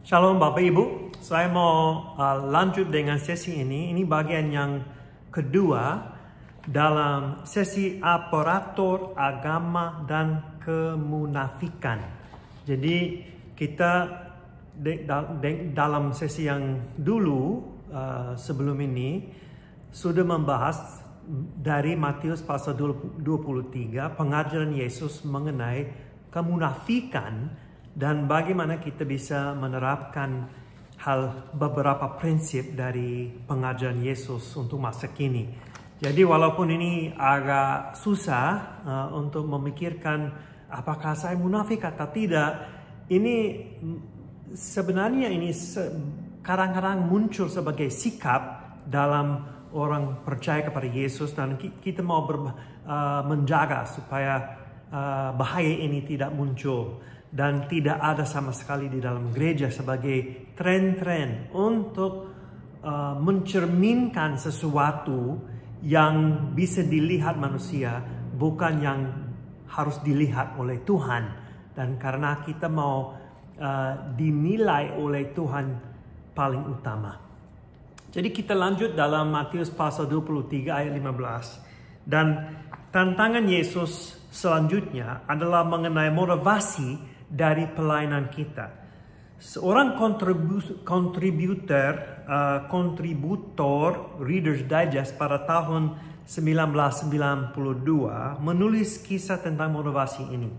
Shalom Bapak Ibu, saya mau lanjut dengan sesi ini. Ini bagian yang kedua dalam sesi aparatur agama dan kemunafikan. Jadi kita dalam sesi yang dulu sebelum ini sudah membahas dari Matius pasal 23 pengajaran Yesus mengenai kemunafikan dan bagaimana kita bisa menerapkan beberapa prinsip dari pengajaran Yesus untuk masa kini. Jadi walaupun ini agak susah untuk memikirkan apakah saya munafik atau tidak, ini sebenarnya ini kadang-kadang muncul sebagai sikap dalam orang percaya kepada Yesus, dan kita mau menjaga supaya bahaya ini tidak muncul. Dan tidak ada sama sekali di dalam gereja sebagai tren-tren untuk mencerminkan sesuatu yang bisa dilihat manusia, bukan yang harus dilihat oleh Tuhan. Dan karena kita mau dinilai oleh Tuhan paling utama. Jadi kita lanjut dalam Matius pasal 23 ayat 15. Dan tantangan Yesus selanjutnya adalah mengenai motivasi dari pelayanan kita. Seorang kontributor Reader's Digest pada tahun 1992 menulis kisah tentang motivasi ini.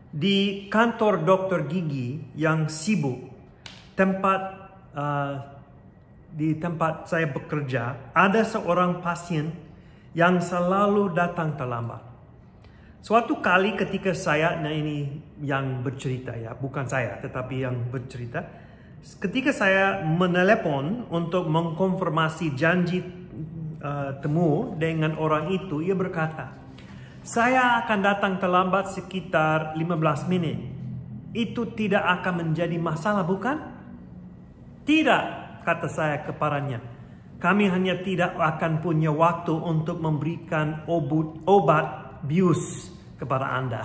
Di kantor dokter gigi yang sibuk, di tempat saya bekerja, ada seorang pasien yang selalu datang terlambat. Suatu kali ketika saya, nah ini yang bercerita ya, bukan saya tetapi yang bercerita. Ketika saya menelepon untuk mengkonfirmasi janji temu dengan orang itu, ia berkata, saya akan datang terlambat sekitar 15 menit. Itu tidak akan menjadi masalah, bukan? Tidak, kata saya kepadanya. Kami hanya tidak akan punya waktu untuk memberikan obat bius kepada Anda.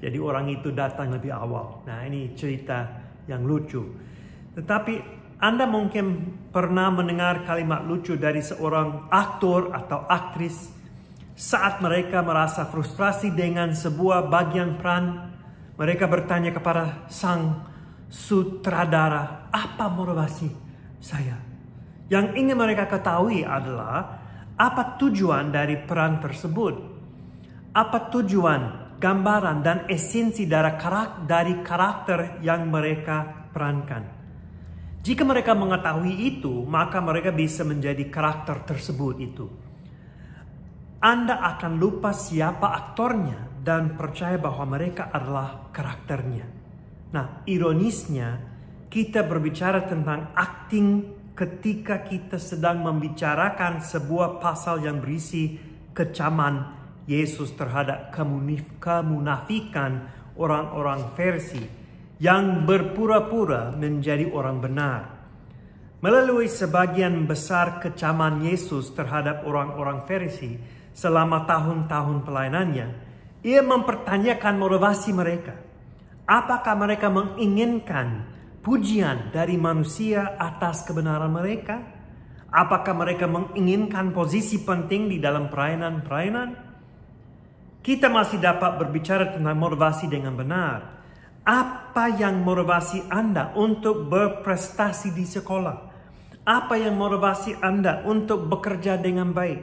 Jadi orang itu datang lebih awal. Nah, ini cerita yang lucu. Tetapi Anda mungkin pernah mendengar kalimat lucu dari seorang aktor atau aktris saat mereka merasa frustrasi dengan sebuah bagian peran. Mereka bertanya kepada sang sutradara, apa motivasi saya? Yang ingin mereka ketahui adalah apa tujuan dari peran tersebut. Apa tujuan, gambaran, dan esensi dari karakter yang mereka perankan. Jika mereka mengetahui itu, maka mereka bisa menjadi karakter tersebut itu. Anda akan lupa siapa aktornya dan percaya bahwa mereka adalah karakternya. Nah, ironisnya, kita berbicara tentang acting ketika kita sedang membicarakan sebuah pasal yang berisi kecaman Yesus terhadap kemunafikan orang-orang Farisi yang berpura-pura menjadi orang benar. Melalui sebagian besar kecaman Yesus terhadap orang-orang Farisi selama tahun-tahun pelayanannya, ia mempertanyakan motivasi mereka. Apakah mereka menginginkan pujian dari manusia atas kebenaran mereka? Apakah mereka menginginkan posisi penting di dalam perainan-perainan? Kita masih dapat berbicara tentang motivasi dengan benar. Apa yang motivasi Anda untuk berprestasi di sekolah? Apa yang motivasi Anda untuk bekerja dengan baik?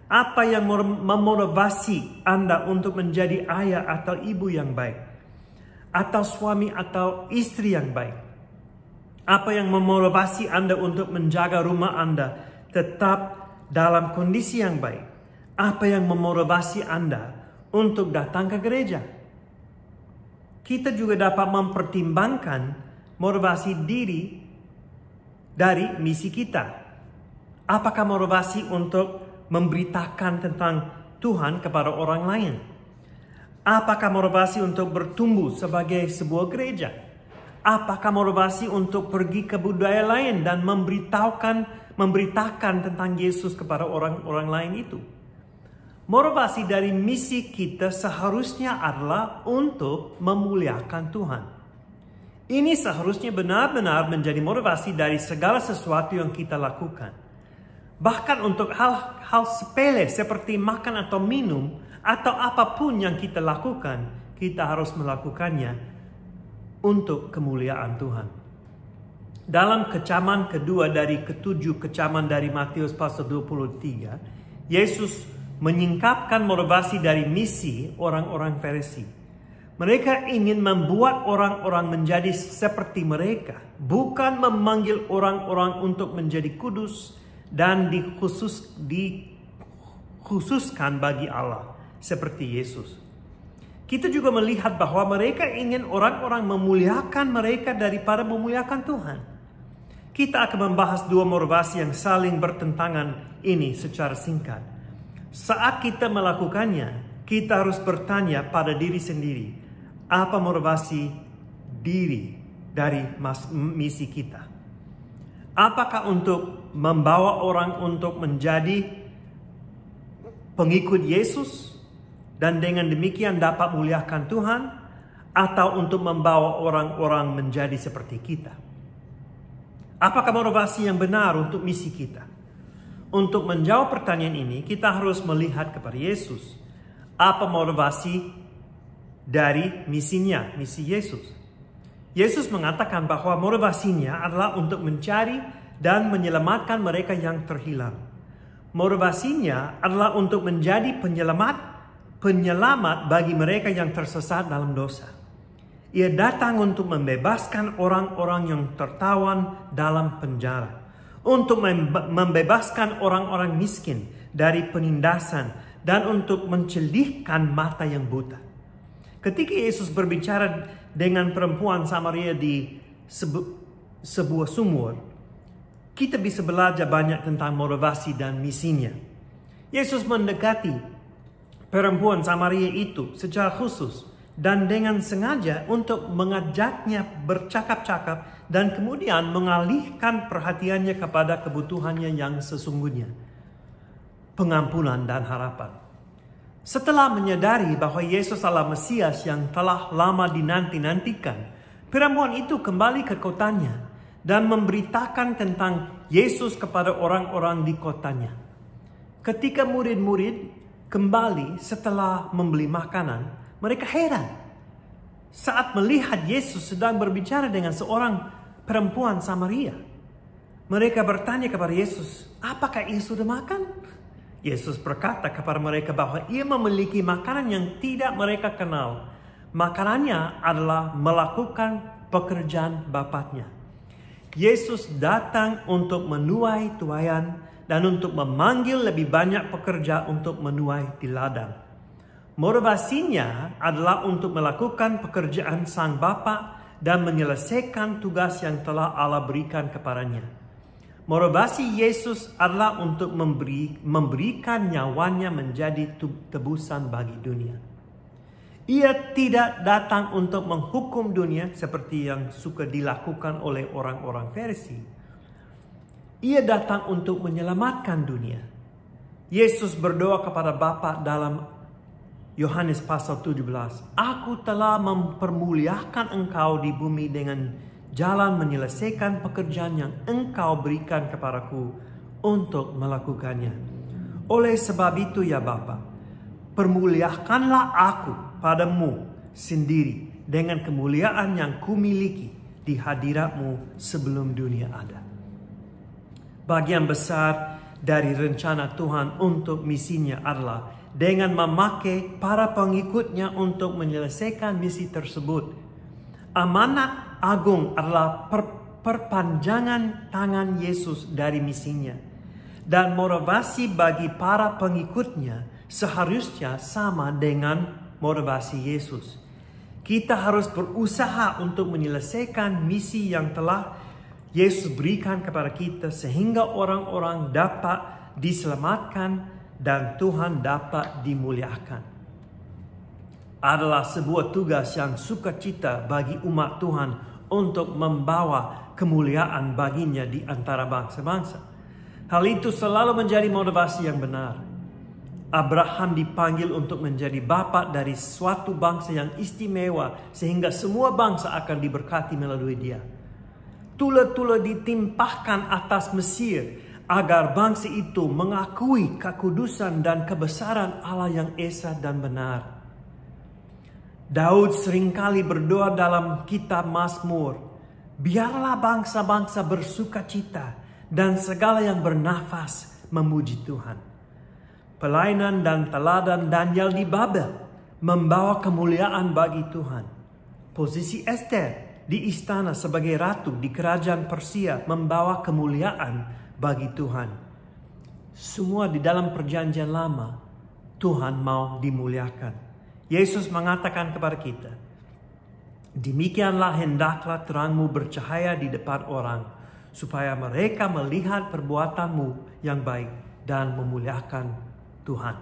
Apa yang memotivasi Anda untuk menjadi ayah atau ibu yang baik? Atau suami atau istri yang baik? Apa yang memotivasi Anda untuk menjaga rumah Anda tetap dalam kondisi yang baik? Apa yang memotivasi Anda untuk datang ke gereja? Kita juga dapat mempertimbangkan motivasi diri dari misi kita. Apakah motivasi untuk memberitakan tentang Tuhan kepada orang lain? Apakah motivasi untuk bertumbuh sebagai sebuah gereja? Apakah motivasi untuk pergi ke budaya lain dan memberitakan tentang Yesus kepada orang-orang lain itu? Motivasi dari misi kita seharusnya adalah untuk memuliakan Tuhan. Ini seharusnya benar-benar menjadi motivasi dari segala sesuatu yang kita lakukan. Bahkan untuk hal-hal sepele seperti makan atau minum atau apapun yang kita lakukan, kita harus melakukannya untuk kemuliaan Tuhan. Dalam kecaman kedua dari ketujuh kecaman dari Matius pasal 23, Yesus menyingkapkan motivasi dari misi orang-orang Farisi. Mereka ingin membuat orang-orang menjadi seperti mereka, bukan memanggil orang-orang untuk menjadi kudus dan dikhususkan bagi Allah seperti Yesus. Kita juga melihat bahwa mereka ingin orang-orang memuliakan mereka daripada memuliakan Tuhan. Kita akan membahas dua motivasi yang saling bertentangan ini secara singkat. Saat kita melakukannya, kita harus bertanya pada diri sendiri, apa motivasi diri dari misi kita? Apakah untuk membawa orang untuk menjadi pengikut Yesus dan dengan demikian dapat muliakan Tuhan, atau untuk membawa orang-orang menjadi seperti kita? Apakah motivasi yang benar untuk misi kita? Untuk menjawab pertanyaan ini, kita harus melihat kepada Yesus. Apa motivasi dari misinya, misi Yesus? Yesus mengatakan bahwa motivasinya adalah untuk mencari dan menyelamatkan mereka yang terhilang. Motivasinya adalah untuk menjadi penyelamat bagi mereka yang tersesat dalam dosa. Ia datang untuk membebaskan orang-orang yang tertawan dalam penjara, untuk membebaskan orang-orang miskin dari penindasan, dan untuk mencelihkan mata yang buta. Ketika Yesus berbicara dengan perempuan Samaria di sebuah sumur, kita bisa belajar banyak tentang motivasi dan misinya. Yesus mendekati perempuan Samaria itu secara khusus dan dengan sengaja untuk mengajaknya bercakap-cakap dan kemudian mengalihkan perhatiannya kepada kebutuhannya yang sesungguhnya, pengampunan dan harapan. Setelah menyadari bahwa Yesus adalah Mesias yang telah lama dinanti-nantikan, perempuan itu kembali ke kotanya dan memberitakan tentang Yesus kepada orang-orang di kotanya. Ketika murid-murid kembali setelah membeli makanan, mereka heran saat melihat Yesus sedang berbicara dengan seorang perempuan Samaria. Mereka bertanya kepada Yesus, apakah ia sudah makan? Yesus berkata kepada mereka bahwa ia memiliki makanan yang tidak mereka kenal. Makanannya adalah melakukan pekerjaan Bapaknya. Yesus datang untuk menuai tuaian dan untuk memanggil lebih banyak pekerja untuk menuai di ladang. Motivasinya adalah untuk melakukan pekerjaan Sang Bapa dan menyelesaikan tugas yang telah Allah berikan kepadanya. Motivasi Yesus adalah untuk memberikan nyawanya menjadi tebusan bagi dunia. Ia tidak datang untuk menghukum dunia seperti yang suka dilakukan oleh orang-orang Farisi. Ia datang untuk menyelamatkan dunia. Yesus berdoa kepada Bapa dalam Yohanes pasal 17. Aku telah mempermuliakan engkau di bumi dengan jalan menyelesaikan pekerjaan yang engkau berikan kepadaku untuk melakukannya. Oleh sebab itu ya Bapa, permuliakanlah aku padamu sendiri dengan kemuliaan yang kumiliki di hadiratmu sebelum dunia ada. Bagian besar dari rencana Tuhan untuk misinya adalah dengan memakai para pengikutnya untuk menyelesaikan misi tersebut. Amanat agung adalah perpanjangan tangan Yesus dari misinya. Dan motivasi bagi para pengikutnya seharusnya sama dengan motivasi Yesus. Kita harus berusaha untuk menyelesaikan misi yang telah Yesus berikan kepada kita sehingga orang-orang dapat diselamatkan dan Tuhan dapat dimuliakan. Adalah sebuah tugas yang sukacita bagi umat Tuhan untuk membawa kemuliaan baginya di antara bangsa-bangsa. Hal itu selalu menjadi motivasi yang benar. Abraham dipanggil untuk menjadi bapa dari suatu bangsa yang istimewa sehingga semua bangsa akan diberkati melalui dia. Tula-tula ditimpahkan atas Mesir agar bangsa itu mengakui kekudusan dan kebesaran Allah yang esa dan benar. Daud seringkali berdoa dalam kitab Mazmur, biarlah bangsa-bangsa bersuka cita dan segala yang bernafas memuji Tuhan. Pelayanan dan teladan Daniel di Babel membawa kemuliaan bagi Tuhan. Posisi Esther di istana sebagai ratu di kerajaan Persia membawa kemuliaan bagi Tuhan. Semua di dalam perjanjian lama, Tuhan mau dimuliakan. Yesus mengatakan kepada kita, demikianlah hendaklah terangmu bercahaya di depan orang, supaya mereka melihat perbuatanmu yang baik dan memuliakan Tuhan.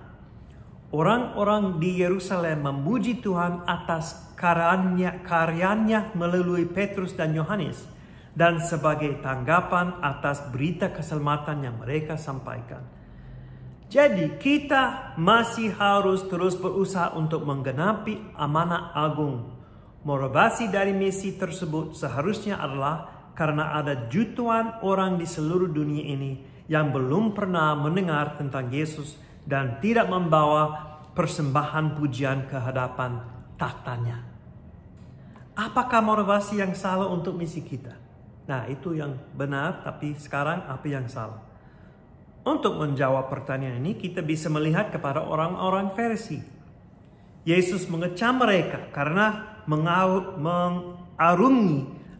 Orang-orang di Yerusalem memuji Tuhan atas karyanya melalui Petrus dan Yohanes, dan sebagai tanggapan atas berita keselamatan yang mereka sampaikan. Jadi kita masih harus terus berusaha untuk menggenapi amanah agung. Motivasi dari misi tersebut seharusnya adalah karena ada jutaan orang di seluruh dunia ini yang belum pernah mendengar tentang Yesus dan tidak membawa persembahan pujian ke hadapan tahtanya. Apakah motivasi yang salah untuk misi kita? Nah, itu yang benar, tapi sekarang apa yang salah? Untuk menjawab pertanyaan ini, kita bisa melihat kepada orang-orang Farisi. Yesus mengecam mereka karena mengarungi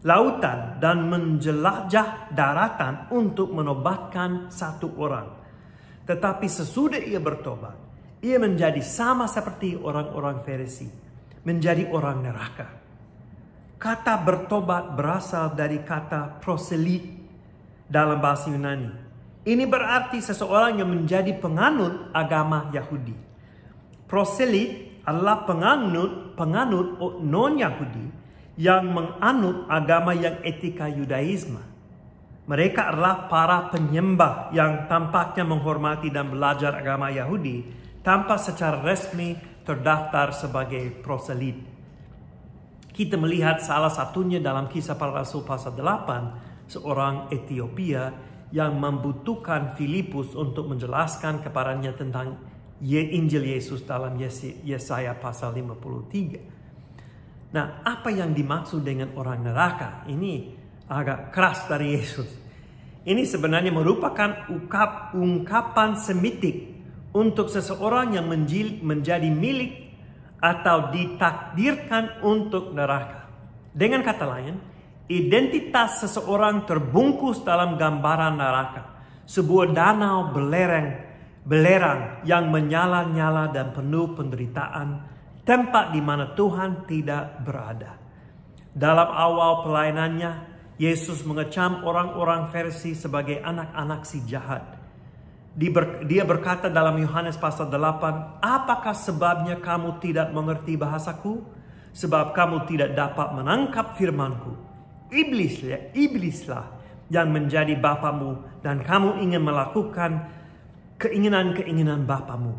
lautan dan menjelajah daratan untuk menobatkan satu orang. Tetapi sesudah ia bertobat, ia menjadi sama seperti orang-orang Farisi, menjadi orang neraka. Kata bertobat berasal dari kata proselit dalam bahasa Yunani. Ini berarti seseorang yang menjadi penganut agama Yahudi. Proselit adalah penganut non-Yahudi yang menganut agama yang etika Yudaisme. Mereka adalah para penyembah yang tampaknya menghormati dan belajar agama Yahudi tanpa secara resmi terdaftar sebagai proselit. Kita melihat salah satunya dalam Kisah Para Rasul pasal 8, seorang Ethiopia yang membutuhkan Filipus untuk menjelaskan kepadanya tentang Injil Yesus dalam Yesaya pasal 53. Nah, apa yang dimaksud dengan orang neraka? Ini agak keras dari Yesus. Ini sebenarnya merupakan ungkapan Semitik untuk seseorang yang menjadi milik atau ditakdirkan untuk neraka. Dengan kata lain, identitas seseorang terbungkus dalam gambaran neraka, sebuah danau belerang yang menyala-nyala dan penuh penderitaan, tempat di mana Tuhan tidak berada. Dalam awal pelayanannya, Yesus mengecam orang-orang Farisi sebagai anak-anak si jahat. Dia berkata dalam Yohanes pasal 8, apakah sebabnya kamu tidak mengerti bahasaku? Sebab kamu tidak dapat menangkap firmanku. Iblislah yang menjadi bapamu dan kamu ingin melakukan keinginan-keinginan bapamu.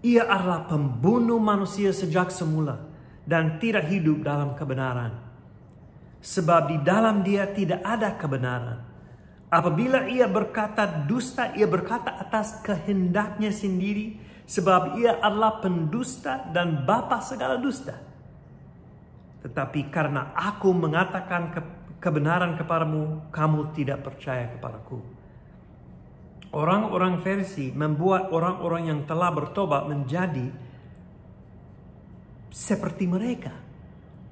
Ia adalah pembunuh manusia sejak semula dan tidak hidup dalam kebenaran. Sebab di dalam dia tidak ada kebenaran. Apabila ia berkata dusta, ia berkata atas kehendaknya sendiri, sebab ia adalah pendusta dan bapa segala dusta. Tetapi karena aku mengatakan kebenaran kepadamu, kamu tidak percaya kepadaku. Orang-orang Farisi membuat orang-orang yang telah bertobat menjadi seperti mereka.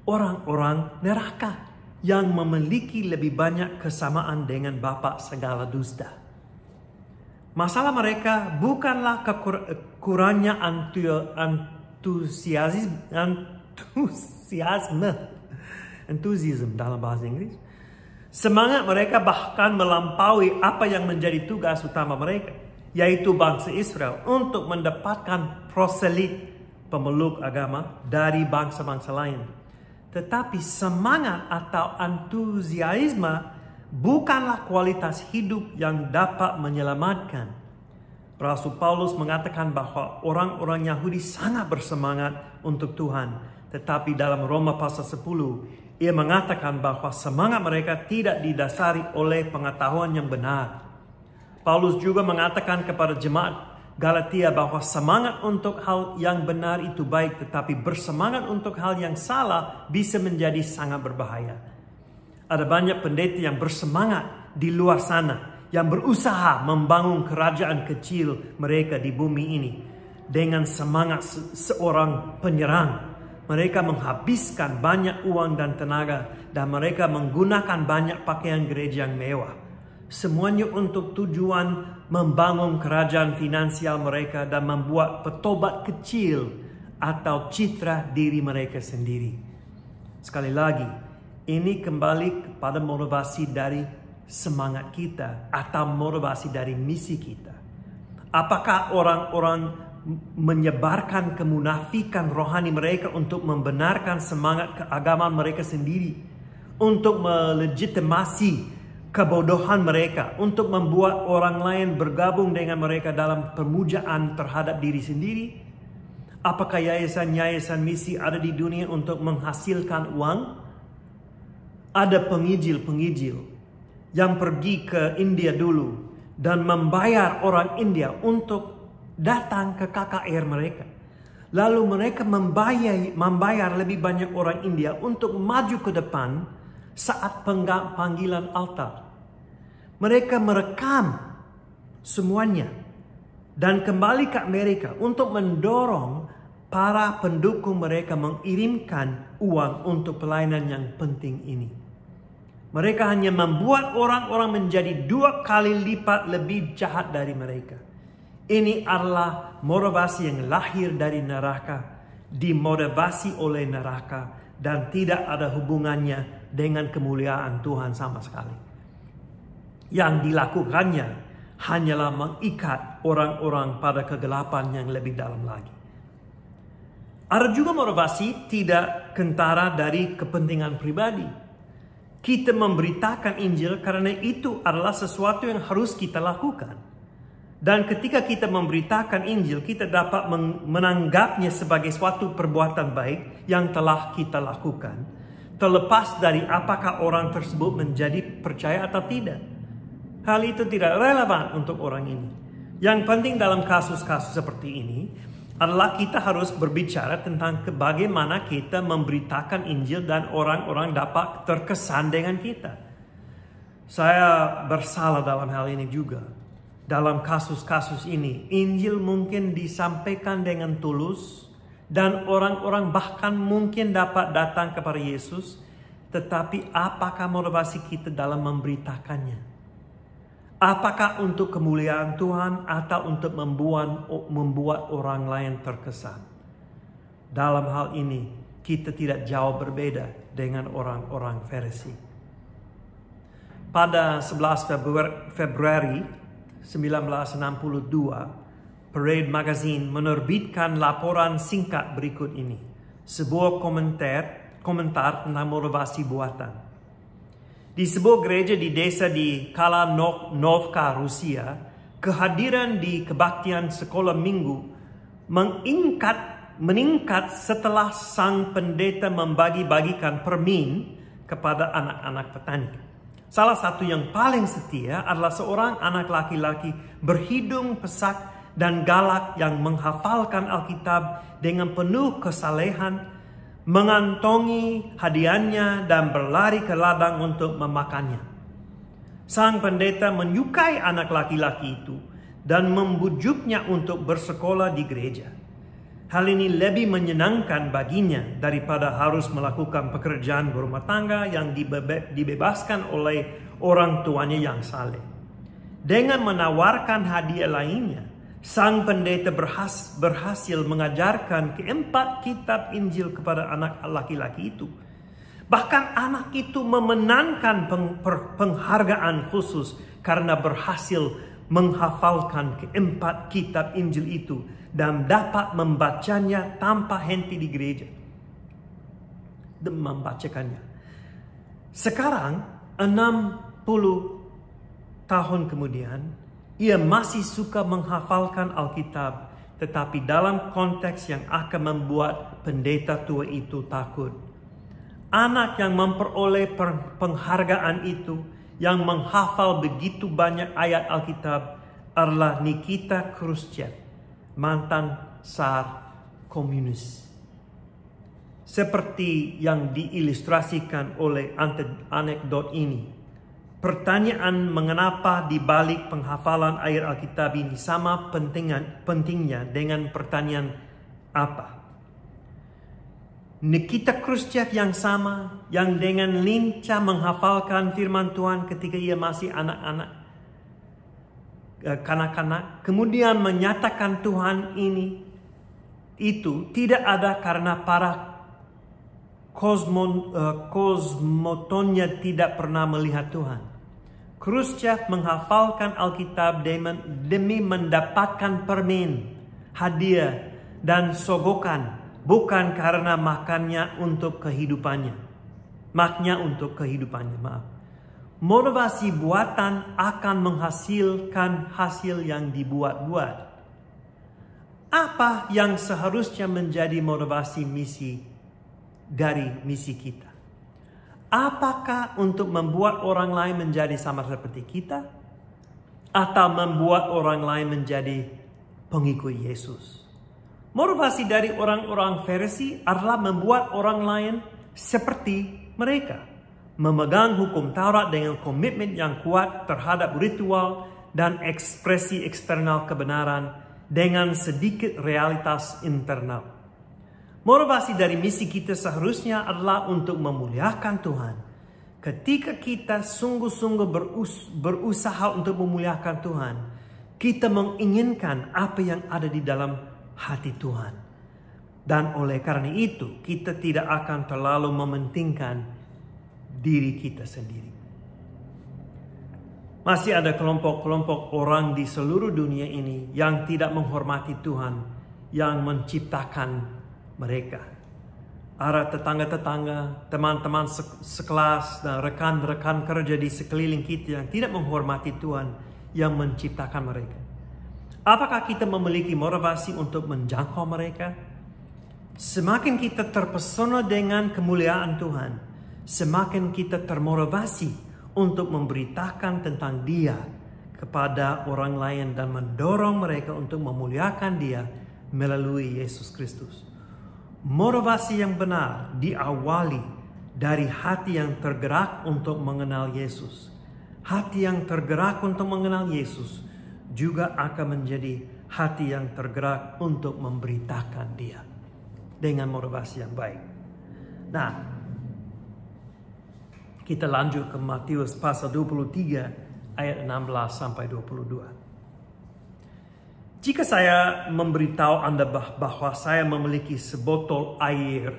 Orang-orang neraka yang memiliki lebih banyak kesamaan dengan bapa segala dusta. Masalah mereka bukanlah kurangnya entusiasme dalam bahasa Inggris. Semangat mereka bahkan melampaui apa yang menjadi tugas utama mereka, yaitu bangsa Israel untuk mendapatkan proselit, pemeluk agama dari bangsa-bangsa lain. Tetapi semangat atau antusiasme bukanlah kualitas hidup yang dapat menyelamatkan. Rasul Paulus mengatakan bahwa orang-orang Yahudi sangat bersemangat untuk Tuhan. Tetapi dalam Roma pasal 10, ia mengatakan bahwa semangat mereka tidak didasari oleh pengetahuan yang benar. Paulus juga mengatakan kepada jemaat Galatia bahwa semangat untuk hal yang benar itu baik, tetapi bersemangat untuk hal yang salah bisa menjadi sangat berbahaya. Ada banyak pendeta yang bersemangat di luar sana, yang berusaha membangun kerajaan kecil mereka di bumi ini dengan semangat seorang penyerang. Mereka menghabiskan banyak uang dan tenaga, dan mereka menggunakan banyak pakaian gereja yang mewah. Semuanya untuk tujuan membangun kerajaan finansial mereka dan membuat petobat kecil atau citra diri mereka sendiri. Sekali lagi, ini kembali kepada motivasi dari semangat kita atau motivasi dari misi kita. Apakah orang-orang menyebarkan kemunafikan rohani mereka untuk membenarkan semangat keagamaan mereka sendiri, untuk melegitimasi kebodohan mereka, untuk membuat orang lain bergabung dengan mereka dalam pemujaan terhadap diri sendiri? Apakah yayasan-yayasan misi ada di dunia untuk menghasilkan uang? Ada penginjil-penginjil yang pergi ke India dulu dan membayar orang India untuk datang ke KKR mereka. Lalu mereka membayar lebih banyak orang India untuk maju ke depan saat panggilan altar. Mereka merekam semuanya dan kembali ke Amerika untuk mendorong para pendukung mereka mengirimkan uang untuk pelayanan yang penting ini. Mereka hanya membuat orang-orang menjadi 2 kali lipat lebih jahat dari mereka. Ini adalah motivasi yang lahir dari neraka, dimotivasi oleh neraka, dan tidak ada hubungannya dengan kemuliaan Tuhan sama sekali. Yang dilakukannya hanyalah mengikat orang-orang pada kegelapan yang lebih dalam lagi. Ada juga motivasi tidak kentara dari kepentingan pribadi. Kita memberitakan Injil karena itu adalah sesuatu yang harus kita lakukan. Dan ketika kita memberitakan Injil, kita dapat menanggapnya sebagai suatu perbuatan baik yang telah kita lakukan, terlepas dari apakah orang tersebut menjadi percaya atau tidak. Hal itu tidak relevan untuk orang ini. Yang penting dalam kasus-kasus seperti ini adalah kita harus berbicara tentang bagaimana kita memberitakan Injil dan orang-orang dapat terkesan dengan kita. Saya bersalah dalam hal ini juga. Dalam kasus-kasus ini, Injil mungkin disampaikan dengan tulus dan orang-orang bahkan mungkin dapat datang kepada Yesus, tetapi apakah motivasi kita dalam memberitakannya? Apakah untuk kemuliaan Tuhan atau untuk membuat orang lain terkesan? Dalam hal ini, kita tidak jauh berbeda dengan orang-orang Farisi. Pada 11 Februari 1962, Parade Magazine menerbitkan laporan singkat berikut ini. Sebuah komentar tentang motivasi buatan. Di sebuah gereja di desa di Kalanovka, Rusia, kehadiran di kebaktian sekolah minggu meningkat setelah sang pendeta membagi-bagikan permin kepada anak-anak petani. Salah satu yang paling setia adalah seorang anak laki-laki berhidung pesak dan galak yang menghafalkan Alkitab dengan penuh kesalehan, mengantongi hadiahnya dan berlari ke ladang untuk memakannya. Sang pendeta menyukai anak laki-laki itu dan membujuknya untuk bersekolah di gereja. Hal ini lebih menyenangkan baginya daripada harus melakukan pekerjaan berumah tangga yang dibebaskan oleh orang tuanya yang saleh. Dengan menawarkan hadiah lainnya, sang pendeta berhasil mengajarkan keempat kitab Injil kepada anak laki-laki itu. Bahkan anak itu memenangkan penghargaan khusus karena berhasil menghafalkan keempat kitab Injil itu dan dapat membacanya tanpa henti di gereja dan membacakannya. Sekarang 60 tahun kemudian, Ia masih suka menghafalkan Alkitab, tetapi dalam konteks yang akan membuat pendeta tua itu takut. Anak yang memperoleh penghargaan itu, yang menghafal begitu banyak ayat Alkitab, adalah Nikita Khrushchev, mantan Tsar komunis. Seperti yang diilustrasikan oleh anekdot ini, pertanyaan mengapa di balik penghafalan ayat Alkitab ini sama pentingnya dengan pertanyaan apa. Nikita Khrushchev yang sama, yang dengan lincah menghafalkan firman Tuhan ketika ia masih kanak-kanak, kemudian menyatakan Tuhan itu tidak ada karena para kosmotonnya tidak pernah melihat Tuhan. Khrushchev menghafalkan Alkitab demi mendapatkan permen, hadiah, dan sogokan, bukan karena maknya untuk kehidupannya. Motivasi buatan akan menghasilkan hasil yang dibuat-buat. Apa yang seharusnya menjadi motivasi dari misi kita? Apakah untuk membuat orang lain menjadi sama seperti kita? Atau membuat orang lain menjadi pengikut Yesus? Motivasi dari orang-orang Farisi adalah membuat orang lain seperti mereka. Memegang hukum Taurat dengan komitmen yang kuat terhadap ritual dan ekspresi eksternal kebenaran dengan sedikit realitas internal. Motivasi dari misi kita seharusnya adalah untuk memuliakan Tuhan. Ketika kita sungguh-sungguh berusaha untuk memuliakan Tuhan, kita menginginkan apa yang ada di dalam hati Tuhan. Dan oleh karena itu, kita tidak akan terlalu mementingkan diri kita sendiri. Masih ada kelompok-kelompok orang di seluruh dunia ini yang tidak menghormati Tuhan yang menciptakan mereka. Ada tetangga-tetangga, teman-teman sekelas, dan rekan-rekan kerja di sekeliling kita yang tidak menghormati Tuhan yang menciptakan mereka. Apakah kita memiliki motivasi untuk menjangkau mereka? Semakin kita terpesona dengan kemuliaan Tuhan, semakin kita termotivasi untuk memberitakan tentang Dia kepada orang lain dan mendorong mereka untuk memuliakan Dia melalui Yesus Kristus. Motivasi yang benar diawali dari hati yang tergerak untuk mengenal Yesus. Hati yang tergerak untuk mengenal Yesus juga akan menjadi hati yang tergerak untuk memberitakan Dia dengan motivasi yang baik. Nah, kita lanjut ke Matius pasal 23 ayat 16 sampai 22. Jika saya memberitahu Anda bahwa saya memiliki sebotol air,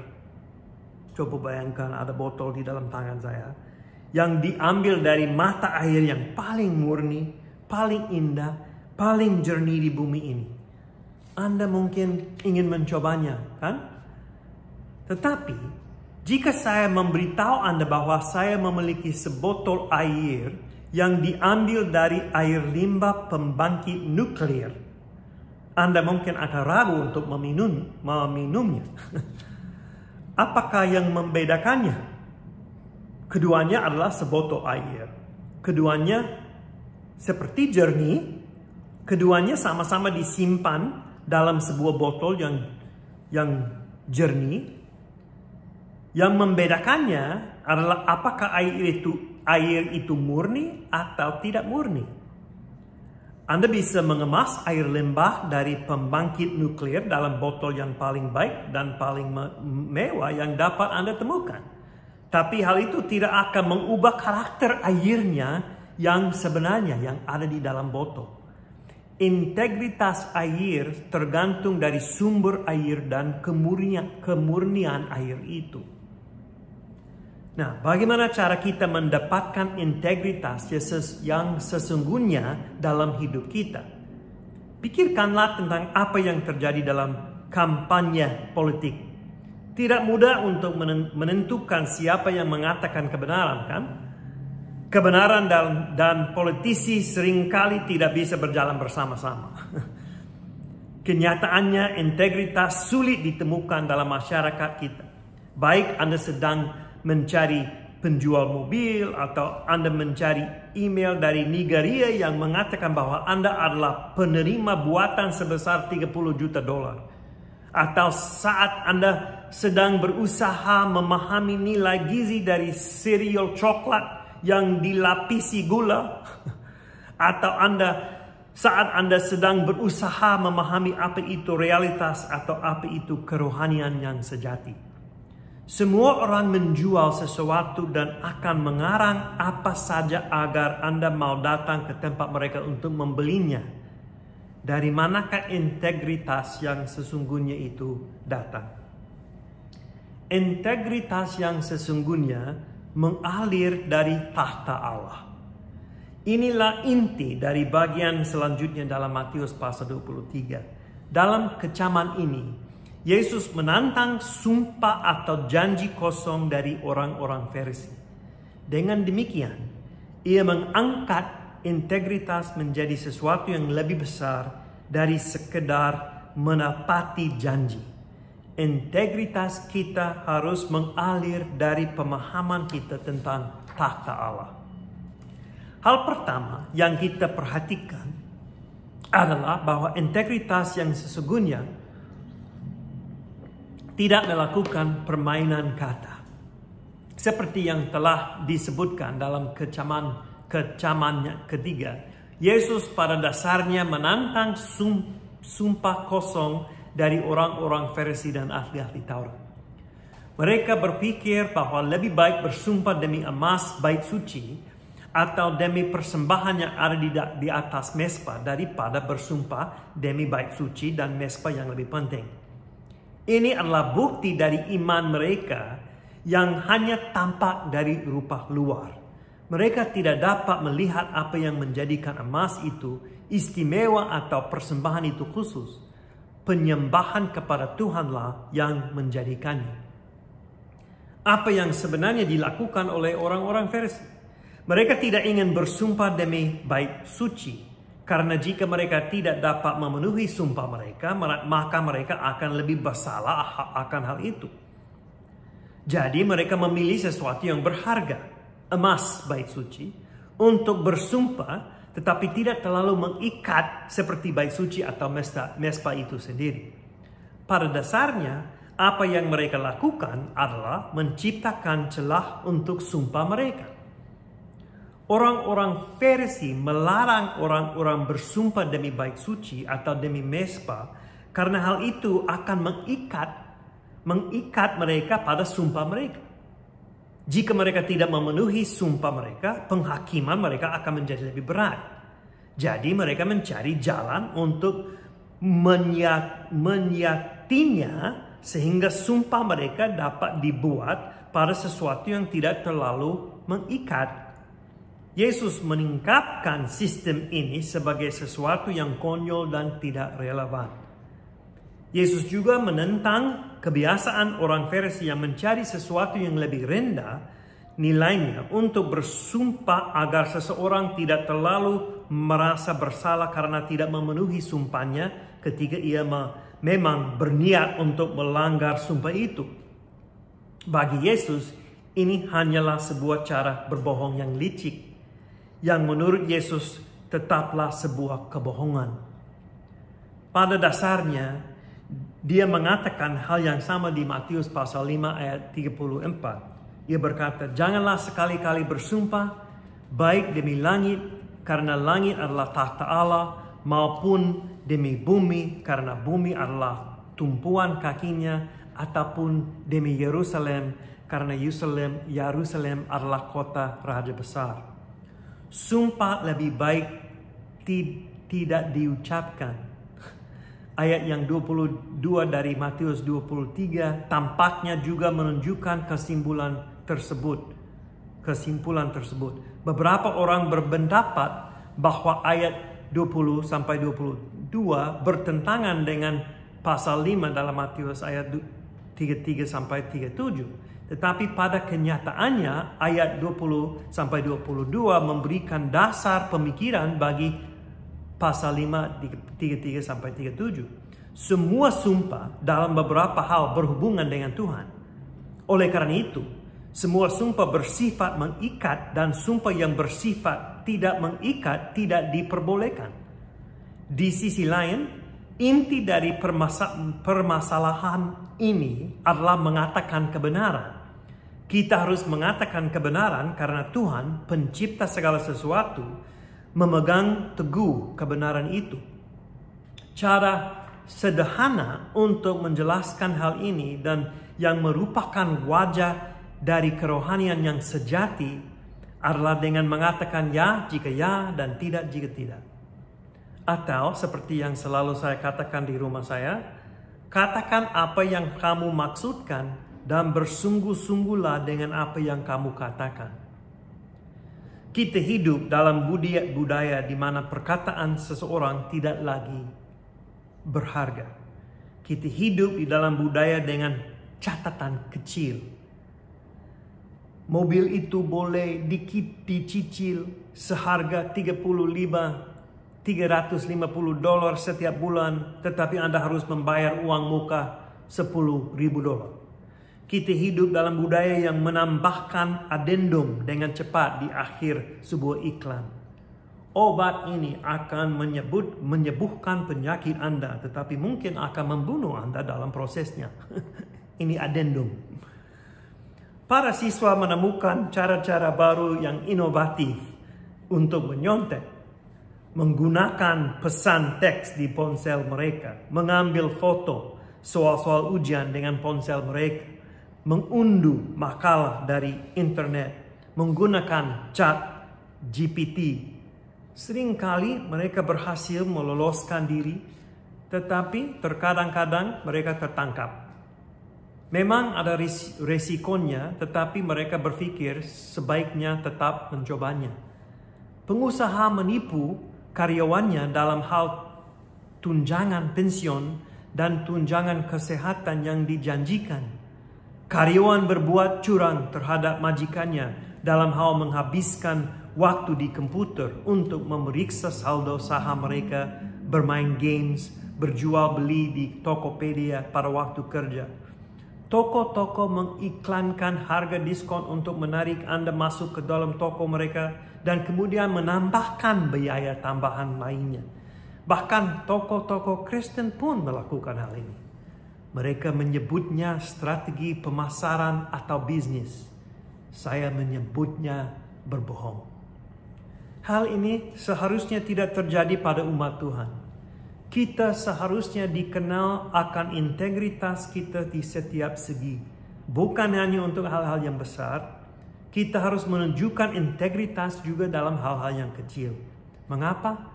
coba bayangkan ada botol di dalam tangan saya, yang diambil dari mata air yang paling murni, paling indah, paling jernih di bumi ini. Anda mungkin ingin mencobanya, kan? Tetapi, jika saya memberitahu Anda bahwa saya memiliki sebotol air yang diambil dari air limbah pembangkit nuklir, Anda mungkin akan ragu untuk meminumnya. Apakah yang membedakannya? Keduanya adalah sebotol air. Keduanya seperti jernih. Keduanya sama-sama disimpan dalam sebuah botol yang jernih. Yang membedakannya adalah apakah air itu murni atau tidak murni. Anda bisa mengemas air limbah dari pembangkit nuklir dalam botol yang paling baik dan paling mewah yang dapat Anda temukan. Tapi hal itu tidak akan mengubah karakter airnya yang sebenarnya yang ada di dalam botol. Integritas air tergantung dari sumber air dan kemurnian air itu. Nah, bagaimana cara kita mendapatkan integritas yang sesungguhnya dalam hidup kita? Pikirkanlah tentang apa yang terjadi dalam kampanye politik. Tidak mudah untuk menentukan siapa yang mengatakan kebenaran, kan? Kebenaran dan politisi seringkali tidak bisa berjalan bersama-sama. Kenyataannya, integritas sulit ditemukan dalam masyarakat kita. Baik Anda sedang mencari penjual mobil atau Anda mencari email dari Nigeria yang mengatakan bahwa Anda adalah penerima buatan sebesar $30 juta. Atau saat Anda sedang berusaha memahami nilai gizi dari cereal coklat yang dilapisi gula, atau saat Anda sedang berusaha memahami apa itu realitas atau apa itu kerohanian yang sejati. Semua orang menjual sesuatu dan akan mengarang apa saja agar Anda mau datang ke tempat mereka untuk membelinya. Dari manakah integritas yang sesungguhnya itu datang? Integritas yang sesungguhnya mengalir dari tahta Allah. Inilah inti dari bagian selanjutnya dalam Matius pasal 23. Dalam kecaman ini, Yesus menantang sumpah atau janji kosong dari orang-orang Farisi. Dengan demikian, ia mengangkat integritas menjadi sesuatu yang lebih besar dari sekedar menepati janji. Integritas kita harus mengalir dari pemahaman kita tentang tahta Allah. Hal pertama yang kita perhatikan adalah bahwa integritas yang sesungguhnya tidak melakukan permainan kata. Seperti yang telah disebutkan dalam kecamannya ketiga, Yesus pada dasarnya menantang sumpah kosong dari orang-orang Farisi dan ahli-ahli Taurat. Mereka berpikir bahwa lebih baik bersumpah demi emas bait suci atau demi persembahan yang ada di atas mezbah daripada bersumpah demi bait suci dan mezbah yang lebih penting. Ini adalah bukti dari iman mereka yang hanya tampak dari rupa luar. Mereka tidak dapat melihat apa yang menjadikan emas itu istimewa atau persembahan itu khusus. Penyembahan kepada Tuhanlah yang menjadikannya. Apa yang sebenarnya dilakukan oleh orang-orang Farisi? Mereka tidak ingin bersumpah demi bait suci. Karena jika mereka tidak dapat memenuhi sumpah mereka, maka mereka akan lebih bersalah akan hal itu. Jadi mereka memilih sesuatu yang berharga, emas bait suci, untuk bersumpah, tetapi tidak terlalu mengikat seperti bait suci atau mezbah itu sendiri. Pada dasarnya, apa yang mereka lakukan adalah menciptakan celah untuk sumpah mereka. Orang-orang Farisi melarang orang-orang bersumpah demi bait suci atau demi mezbah karena hal itu akan mengikat mereka pada sumpah mereka. Jika mereka tidak memenuhi sumpah mereka, penghakiman mereka akan menjadi lebih berat. Jadi mereka mencari jalan untuk menyakitinya sehingga sumpah mereka dapat dibuat pada sesuatu yang tidak terlalu mengikat. Yesus meningkatkan sistem ini sebagai sesuatu yang konyol dan tidak relevan. Yesus juga menentang kebiasaan orang Farisi yang mencari sesuatu yang lebih rendah nilainya untuk bersumpah agar seseorang tidak terlalu merasa bersalah karena tidak memenuhi sumpahnya ketika ia memang berniat untuk melanggar sumpah itu. Bagi Yesus, ini hanyalah sebuah cara berbohong yang licik, yang menurut Yesus tetaplah sebuah kebohongan. Pada dasarnya, dia mengatakan hal yang sama di Matius pasal 5 ayat 34. Ia berkata, janganlah sekali-kali bersumpah baik demi langit karena langit adalah tahta Allah, maupun demi bumi karena bumi adalah tumpuan kakinya, ataupun demi Yerusalem karena Yerusalem adalah kota raja besar. Sumpah lebih baik tidak diucapkan. Ayat yang 22 dari Matius 23 tampaknya juga menunjukkan kesimpulan tersebut. Beberapa orang berpendapat bahwa ayat 20 sampai 22 bertentangan dengan pasal 5 dalam Matius ayat 33 sampai 37. Tetapi pada kenyataannya ayat 20-22 memberikan dasar pemikiran bagi pasal 5, 33-37. Semua sumpah dalam beberapa hal berhubungan dengan Tuhan. Oleh karena itu, semua sumpah bersifat mengikat dan sumpah yang bersifat tidak mengikat tidak diperbolehkan. Di sisi lain, inti dari permasalahan ini adalah mengatakan kebenaran. Kita harus mengatakan kebenaran karena Tuhan, pencipta segala sesuatu, memegang teguh kebenaran itu. Cara sederhana untuk menjelaskan hal ini dan yang merupakan wajah dari kerohanian yang sejati adalah dengan mengatakan ya jika ya dan tidak jika tidak. Atau seperti yang selalu saya katakan di rumah saya, katakan apa yang kamu maksudkan dan bersungguh-sungguhlah dengan apa yang kamu katakan. Kita hidup dalam budaya di mana perkataan seseorang tidak lagi berharga. Kita hidup di dalam budaya dengan catatan kecil. Mobil itu boleh dicicil seharga $350 setiap bulan, tetapi Anda harus membayar uang muka $10,000. Kita hidup dalam budaya yang menambahkan adendum dengan cepat di akhir sebuah iklan. Obat ini akan menyembuhkan penyakit Anda, tetapi mungkin akan membunuh Anda dalam prosesnya. Ini adendum. Para siswa menemukan cara-cara baru yang inovatif untuk menyontek, menggunakan pesan teks di ponsel mereka, mengambil foto soal-soal ujian dengan ponsel mereka, mengunduh makalah dari internet, menggunakan chat GPT. Seringkali mereka berhasil meloloskan diri, tetapi terkadang-kadang mereka tertangkap. Memang ada resikonya, tetapi mereka berpikir sebaiknya tetap mencobanya. Pengusaha menipu karyawannya dalam hal tunjangan pensiun dan tunjangan kesehatan yang dijanjikan. Karyawan berbuat curang terhadap majikannya dalam hal menghabiskan waktu di komputer untuk memeriksa saldo saham mereka, bermain games, berjual beli di Tokopedia pada waktu kerja. Toko-toko mengiklankan harga diskon untuk menarik Anda masuk ke dalam toko mereka dan kemudian menambahkan biaya tambahan lainnya. Bahkan toko-toko Kristen pun melakukan hal ini. Mereka menyebutnya strategi pemasaran atau bisnis. Saya menyebutnya berbohong. Hal ini seharusnya tidak terjadi pada umat Tuhan. Kita seharusnya dikenal akan integritas kita di setiap segi. Bukan hanya untuk hal-hal yang besar. Kita harus menunjukkan integritas juga dalam hal-hal yang kecil. Mengapa?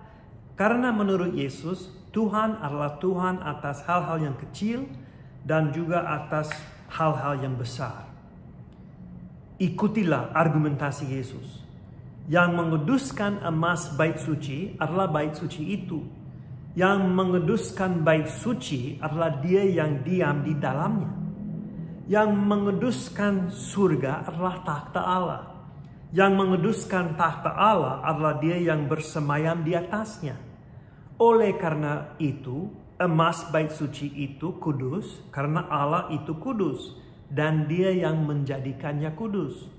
Karena menurut Yesus, Tuhan adalah Tuhan atas hal-hal yang kecil dan juga atas hal-hal yang besar. Ikutilah argumentasi Yesus. Yang menguduskan emas bait suci adalah bait suci itu. Yang menguduskan bait suci adalah Dia yang diam di dalamnya. Yang menguduskan surga adalah takhta Allah. Yang menguduskan takhta Allah adalah Dia yang bersemayam di atasnya. Oleh karena itu, emas bait suci itu kudus karena Allah itu kudus dan Dia yang menjadikannya kudus.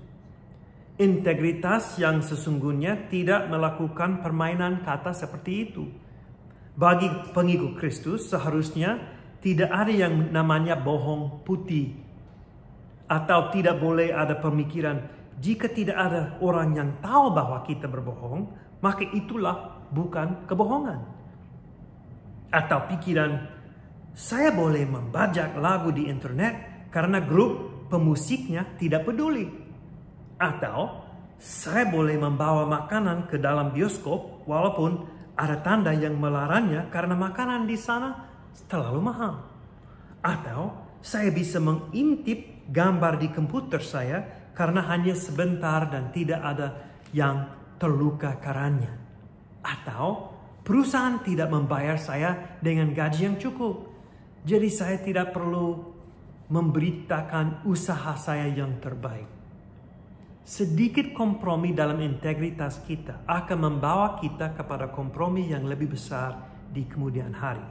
Integritas yang sesungguhnya tidak melakukan permainan kata seperti itu. Bagi pengikut Kristus seharusnya tidak ada yang namanya bohong putih. Atau tidak boleh ada pemikiran, jika tidak ada orang yang tahu bahwa kita berbohong, maka itulah bukan kebohongan. Atau pikiran, saya boleh membajak lagu di internet karena grup pemusiknya tidak peduli. Atau saya boleh membawa makanan ke dalam bioskop walaupun ada tanda yang melarangnya karena makanan di sana terlalu mahal. Atau saya bisa mengintip gambar di komputer saya karena hanya sebentar dan tidak ada yang terluka karenanya. Atau perusahaan tidak membayar saya dengan gaji yang cukup. Jadi saya tidak perlu memberitakan usaha saya yang terbaik. Sedikit kompromi dalam integritas kita akan membawa kita kepada kompromi yang lebih besar di kemudian hari.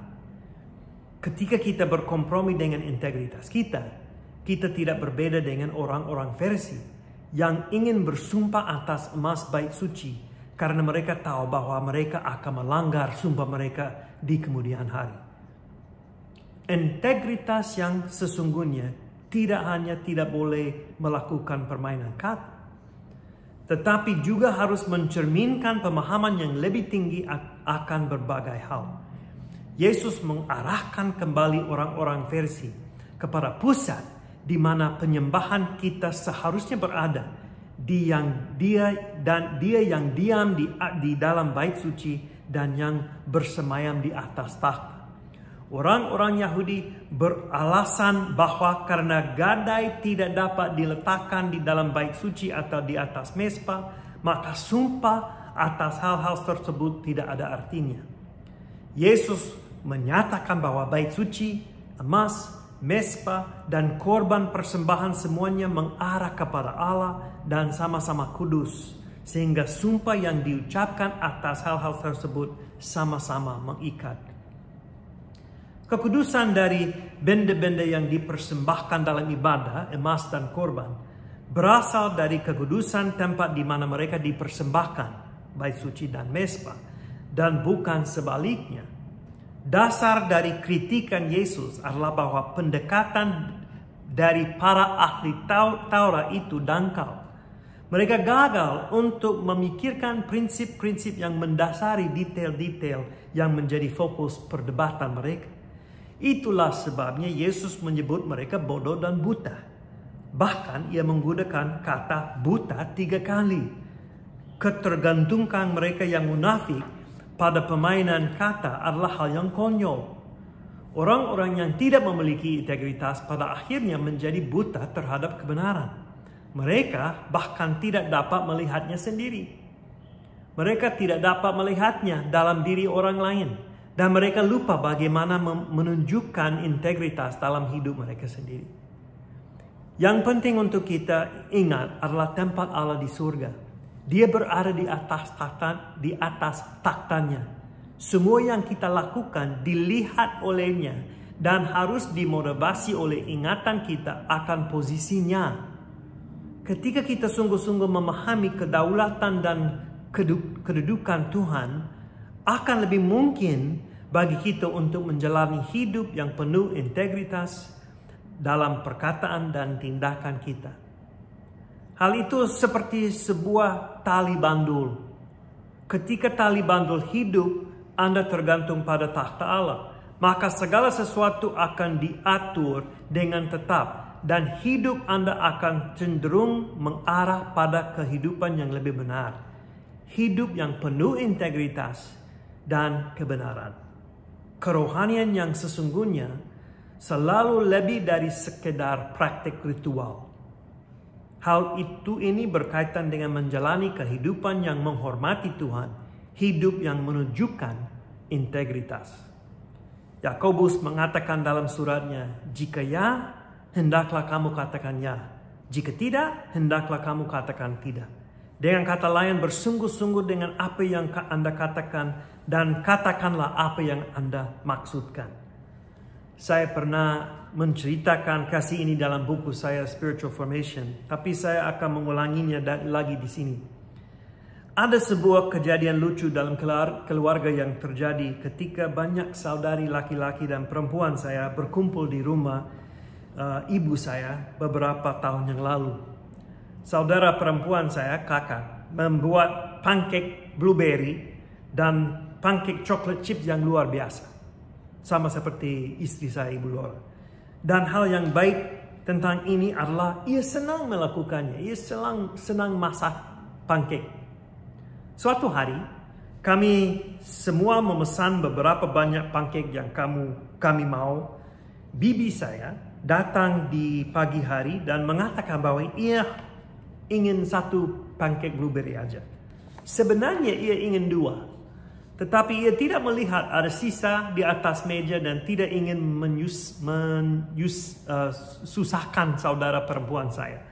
Ketika kita berkompromi dengan integritas kita tidak berbeda dengan orang-orang Farisi yang ingin bersumpah atas emas bait suci karena mereka tahu bahwa mereka akan melanggar sumpah mereka di kemudian hari. Integritas yang sesungguhnya tidak hanya tidak boleh melakukan permainan kata, tetapi juga harus mencerminkan pemahaman yang lebih tinggi akan berbagai hal. Yesus mengarahkan kembali orang-orang Farisi kepada pusat di mana penyembahan kita seharusnya berada, dia yang diam di dalam bait suci dan yang bersemayam di atas takhta. Orang-orang Yahudi beralasan bahwa karena gadai tidak dapat diletakkan di dalam bait suci atau di atas mezbah, maka sumpah atas hal-hal tersebut tidak ada artinya. Yesus menyatakan bahwa bait suci, emas, mezbah, dan korban persembahan semuanya mengarah kepada Allah dan sama-sama kudus, sehingga sumpah yang diucapkan atas hal-hal tersebut sama-sama mengikat. Kekudusan dari benda-benda yang dipersembahkan dalam ibadah, emas dan korban, berasal dari kekudusan tempat di mana mereka dipersembahkan, bait suci dan mezbah, dan bukan sebaliknya. Dasar dari kritikan Yesus adalah bahwa pendekatan dari para ahli Taurat itu dangkal. Mereka gagal untuk memikirkan prinsip-prinsip yang mendasari detail-detail yang menjadi fokus perdebatan mereka. Itulah sebabnya Yesus menyebut mereka bodoh dan buta. Bahkan ia menggunakan kata buta 3 kali. Ketergantungan mereka yang munafik pada permainan kata adalah hal yang konyol. Orang-orang yang tidak memiliki integritas pada akhirnya menjadi buta terhadap kebenaran. Mereka bahkan tidak dapat melihatnya sendiri. Mereka tidak dapat melihatnya dalam diri orang lain. Dan mereka lupa bagaimana menunjukkan integritas dalam hidup mereka sendiri. Yang penting untuk kita ingat adalah tempat Allah di surga. Dia berada di atas taktanya. Semua yang kita lakukan dilihat olehnya dan harus dimotivasi oleh ingatan kita akan posisinya. Ketika kita sungguh-sungguh memahami kedaulatan dan kedudukan Tuhan, akan lebih mungkin bagi kita untuk menjalani hidup yang penuh integritas dalam perkataan dan tindakan kita. Hal itu seperti sebuah tali bandul. Ketika tali bandul hidup, Anda tergantung pada takhta Allah, maka segala sesuatu akan diatur dengan tetap dan hidup Anda akan cenderung mengarah pada kehidupan yang lebih benar. Hidup yang penuh integritas dan kebenaran. Kerohanian yang sesungguhnya selalu lebih dari sekedar praktik ritual. Hal ini berkaitan dengan menjalani kehidupan yang menghormati Tuhan, hidup yang menunjukkan integritas. Yakobus mengatakan dalam suratnya, jika ya, hendaklah kamu katakan ya. Jika tidak, hendaklah kamu katakan tidak. Dengan kata lain, bersungguh-sungguh dengan apa yang Anda katakan dan katakanlah apa yang Anda maksudkan. Saya pernah menceritakan kasih ini dalam buku saya Spiritual Formation, tapi saya akan mengulanginya lagi di sini. Ada sebuah kejadian lucu dalam keluarga yang terjadi ketika banyak saudari laki-laki dan perempuan saya berkumpul di rumah ibu saya beberapa tahun yang lalu. Saudara perempuan saya, kakak, membuat pancake blueberry dan pancake chocolate chips yang luar biasa. Sama seperti istri saya, Ibu Laura. Dan hal yang baik tentang ini adalah ia senang melakukannya. Ia senang masak pancake. Suatu hari, kami semua memesan beberapa banyak pancake yang kami mau. Bibi saya datang di pagi hari dan mengatakan bahwa ia ingin 1 pancake blueberry aja. Sebenarnya ia ingin 2. Tetapi ia tidak melihat ada sisa di atas meja dan tidak ingin susahkan saudara perempuan saya.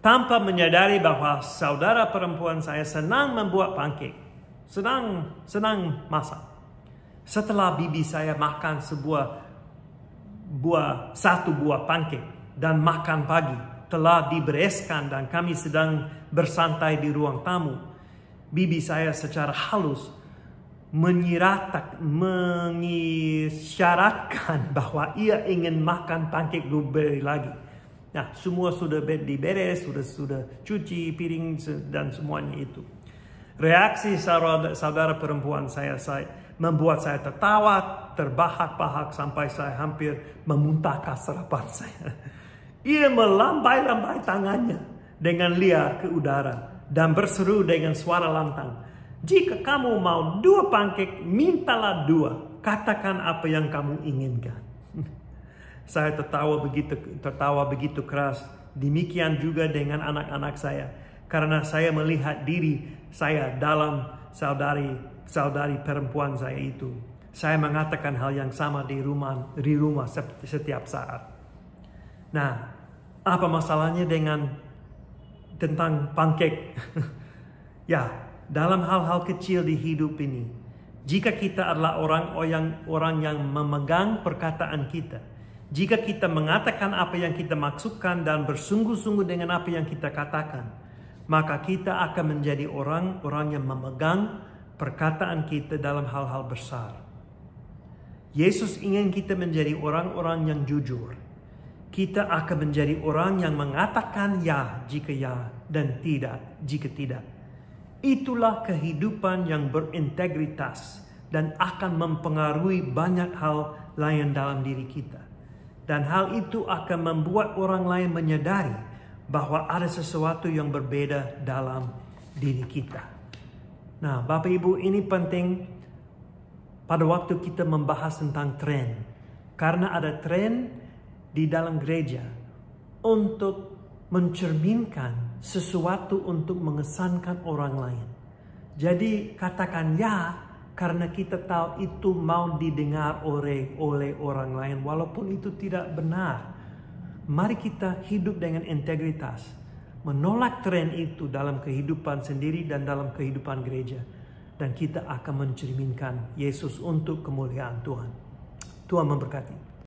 Tanpa menyadari bahwa saudara perempuan saya senang membuat pancake. Senang masak. Setelah bibi saya makan satu buah pancake dan makan pagi telah dibereskan dan kami sedang bersantai di ruang tamu, bibi saya secara halus mengisyaratkan bahwa ia ingin makan pancake blueberry lagi. Nah, semua sudah diberes, sudah cuci piring dan semuanya itu. Reaksi saudara perempuan saya membuat saya tertawa, terbahak-bahak sampai saya hampir memuntahkan sarapan saya. Ia melambai-lambai tangannya dengan liar ke udara dan berseru dengan suara lantang, "Jika kamu mau 2 pancake, mintalah 2. Katakan apa yang kamu inginkan." Saya tertawa begitu keras. Demikian juga dengan anak-anak saya. Karena saya melihat diri saya dalam saudari perempuan saya itu. Saya mengatakan hal yang sama di rumah setiap saat. Nah, apa masalahnya tentang pancake? Ya, dalam hal-hal kecil di hidup ini, jika kita adalah orang yang memegang perkataan kita, jika kita mengatakan apa yang kita maksudkan dan bersungguh-sungguh dengan apa yang kita katakan, maka kita akan menjadi orang-orang yang memegang perkataan kita dalam hal-hal besar. Yesus ingin kita menjadi orang-orang yang jujur. Kita akan menjadi orang yang mengatakan ya jika ya dan tidak jika tidak. Itulah kehidupan yang berintegritas dan akan mempengaruhi banyak hal lain dalam diri kita. Dan hal itu akan membuat orang lain menyadari bahwa ada sesuatu yang berbeda dalam diri kita. Nah, Bapak Ibu, ini penting pada waktu kita membahas tentang tren. Karena ada tren di dalam gereja untuk mencerminkan sesuatu untuk mengesankan orang lain. Jadi katakan ya karena kita tahu itu mau didengar oleh orang lain walaupun itu tidak benar. Mari kita hidup dengan integritas, menolak tren itu dalam kehidupan sendiri dan dalam kehidupan gereja, dan kita akan mencerminkan Yesus untuk kemuliaan Tuhan. Tuhan memberkati.